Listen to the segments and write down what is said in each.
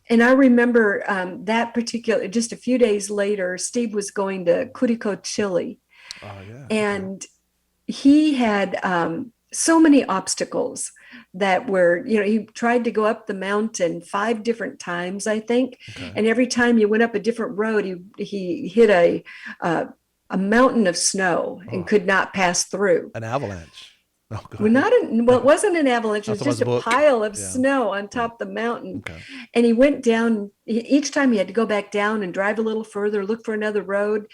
And I remember that particular, just a few days later, Steve was going to Curico, Chile, Oh yeah. Okay. and he had so many obstacles that were, he tried to go up the mountain 5 different times, I think. Okay. And every time you went up a different road, he hit uh, a mountain of snow and Oh, could not pass through. an avalanche. Oh, go Well, ahead. it wasn't an avalanche. It That's was about just the a book. pile of Yeah. snow on Yeah. top of the mountain. Okay. And he went down. Each time he had to go back down and drive a little further, look for another road.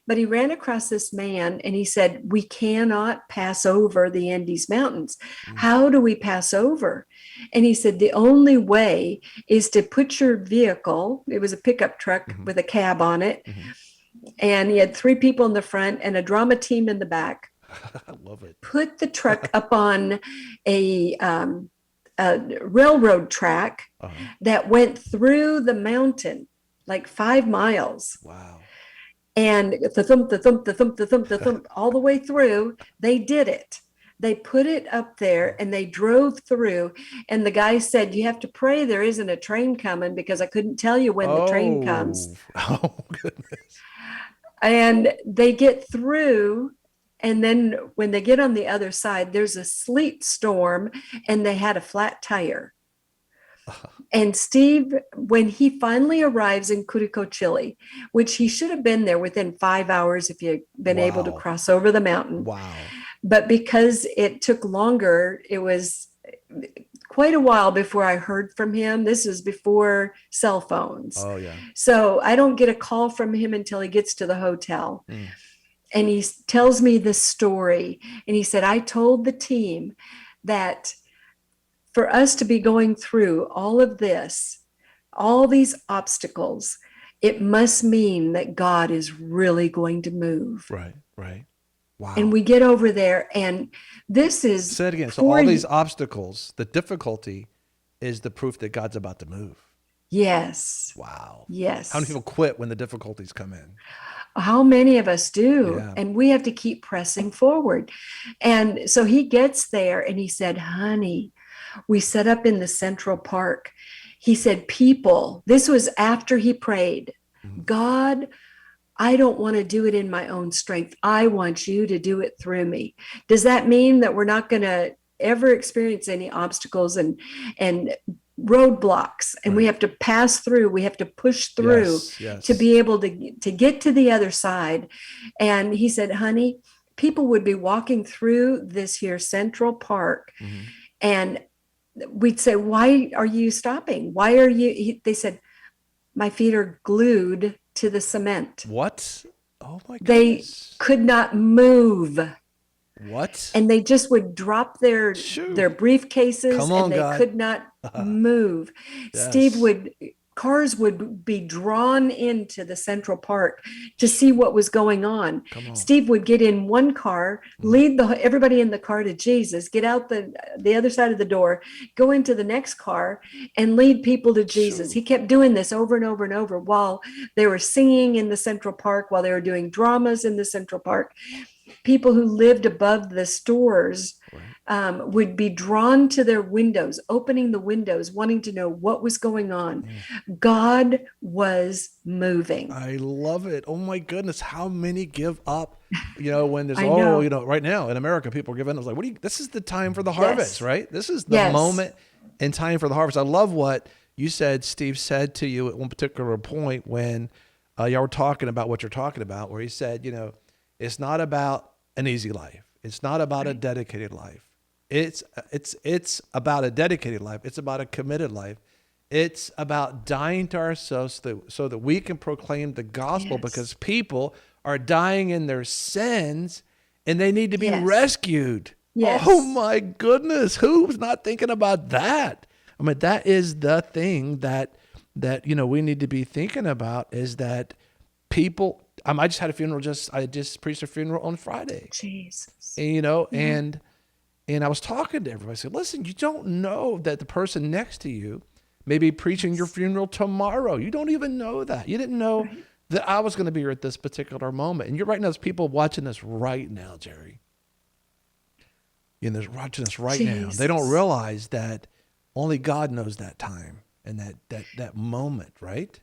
But he ran across this man and he said, "We cannot pass over the Andes Mountains. Mm. How do we pass over?" And he said, "The only way is to put your vehicle," it was a pickup truck Hmm. with a cab on it, Hmm. and he had 3 people in the front and a drama team in the back, I love it. put the truck up on a, a railroad track Uh-huh. that went through the mountain like 5 miles, Wow. and the thump, the thump, the thump, the thump, the thump, all the way through. They did it. They put it up there and they drove through. And the guy said, "You have to pray there isn't a train coming because I couldn't tell you when the train comes." Oh. Oh goodness. And they get through. And then when they get on the other side, there's a sleet storm and they had a flat tire. And Steve, when he finally arrives in Curico, Chile, which he should have been there within 5 hours if you'd been able to Wow. cross over the mountain, Wow. but because it took longer, it was quite a while before I heard from him. This is before cell phones. Oh yeah. So I don't get a call from him until he gets to the hotel. Mm. And he tells me this story. And he said, "I told the team that for us to be going through all of this, all these obstacles, it must mean that God is really going to move." Right. Right. And Wow. we get over there, and this is Say it again. So for all these obstacles, the difficulty is the proof that God's about to move. yes, Wow. How many yes. people quit when the difficulties come in? How many of us do? Yeah. And we have to keep pressing forward. And so he gets there and he said, "Honey, we set up in the Central Park." He said, "People," this was after he prayed, Mhm. "God, I don't want to do it in my own strength. I want you to do it through me." Does that mean that we're not going to ever experience any obstacles and roadblocks, and we Right. have to pass through, we have to push through Yes. to Yes. be able to get to the other side? And he said, "Honey, people would be walking through this here Central Park, Hmm. and we'd say, 'Why are you stopping? Why are you?'" They said, "My feet are glued to the cement." What? Oh my They goodness. could not move, What? and they just would drop their Shoo. briefcases Come and on, they God. could not move. Steve Yes. would Cars would be drawn into the Central Park to see what was going on. Come on. Steve would get in one car, Mhm. lead everybody in the car to Jesus, get out the other side of the door, go into the next car, and lead people to Jesus. Shoo. He kept doing this over and over and over while they were singing in the Central Park, while they were doing dramas in the Central Park. People who lived above the stores Right. would be drawn to their windows, opening the windows, wanting to know what was going on. Mm. God was moving. I love it. Oh my goodness. How many give up? When there's, I know. right now in America, people are giving up. It's like, this is the time for the harvest, Yes. right? This is the Yes. moment in time for the harvest. I love what you said, Steve said to you at one particular point when y'all were talking about what you're talking about, where he said, it's not about an easy life. It's not about a Right. dedicated life. It's about a dedicated life. It's about a committed life. It's about dying to ourselves so that we can proclaim the gospel, Yes. because people are dying in their sins and they need to be Yes. rescued. Oh Yes. my goodness. Who's not thinking about that? I mean, that is the thing that we need to be thinking about, is that people, I just had a funeral, I just preached a funeral on Friday. Jesus. And, Yeah. and I was talking to everybody. I said, listen, you don't know that the person next to you may be preaching your Yes. funeral tomorrow. You don't even know that. You didn't know Right. that I was going to be here at this particular moment. And you're right now, there's people watching this right now, Jeri. There's watching this right now. They don't Jesus. realize that only God knows that time. and that moment, right?